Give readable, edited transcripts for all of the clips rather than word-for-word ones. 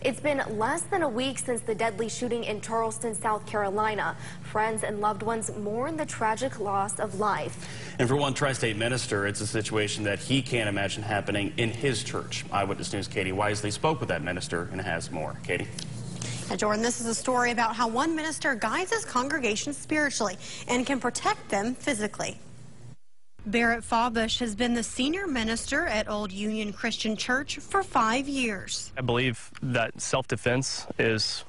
It's been less than a week since the deadly shooting in Charleston, South Carolina. Friends and loved ones mourn the tragic loss of life. And for one Tri-State minister, it's a situation that he can't imagine happening in his church. Eyewitness News' Katie Wisely spoke with that minister and has more. Katie. And Jordan, this is a story about how one minister guides his congregation spiritually and can protect them physically. Barrett Fawbush has been the senior minister at Old Union Christian Church for 5 years. I believe that self-defense is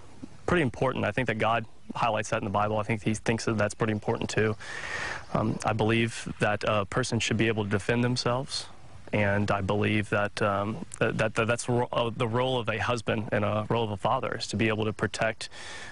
pretty important. I think that God highlights that in the Bible. I think he thinks that that's pretty important too. I believe that a person should be able to defend themselves, and I believe that that's the role of a husband and a role of a father, is to be able to protect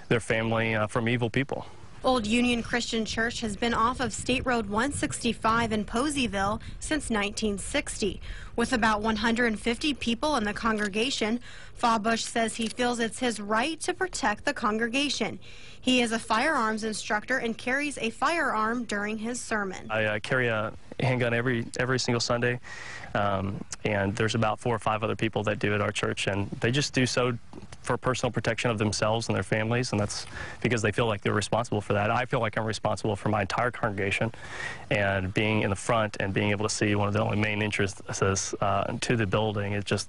their family from evil people. Old Union Christian Church has been off of State Road 165 in Poseyville since 1960. With about 150 people in the congregation, Fawbush says he feels it's his right to protect the congregation. He is a firearms instructor and carries a firearm during his sermon. I carry a handgun every single Sunday, and there's about 4 or 5 other people that do at our church, and they just do so for personal protection of themselves and their families, and that's because they feel like they're responsible for that. I feel like I'm responsible for my entire congregation, and being in the front and being able to see one of the only main entrances to the building, it just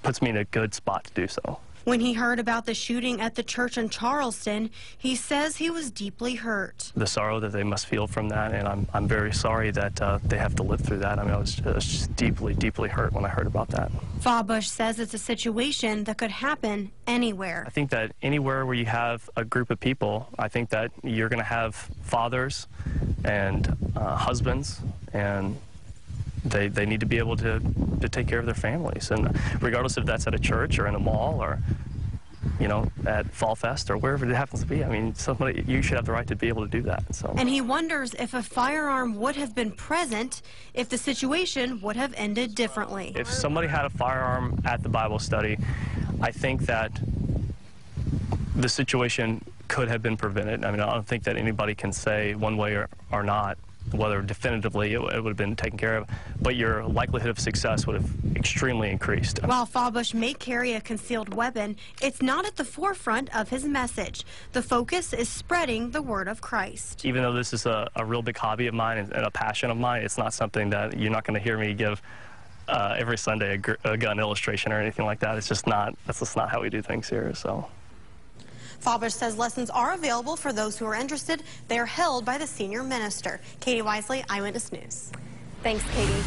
puts me in a good spot to do so. When he heard about the shooting at the church in Charleston, he says he was deeply hurt. The sorrow that they must feel from that, and I'm very sorry that they have to live through that. I mean, I was just deeply, deeply hurt when I heard about that. Fawbush says it's a situation that could happen anywhere. I think that anywhere where you have a group of people, I think that you're going to have fathers and husbands, and they need to be able to take care of their families, and regardless if that's at a church or in a mall or, you know, at Fall Fest or wherever it happens to be. I mean, you should have the right to be able to do that. So. And he wonders if a firearm would have been present if the situation would have ended differently. If somebody had a firearm at the Bible study, I think that the situation could have been prevented. I mean, I don't think that anybody can say one way or not whether definitively it would have been taken care of, but your likelihood of success would have extremely increased. While Fawbush may carry a concealed weapon, it's not at the forefront of his message. The focus is spreading the word of Christ. Even though this is a real big hobby of mine and a passion of mine, it's not something that you're not going to hear me give every Sunday a gun illustration or anything like that. That's just not how we do things here. So. Fawbush says lessons are available for those who are interested. They are held by the senior minister. Katie Wisely, Eyewitness News. Thanks, Katie.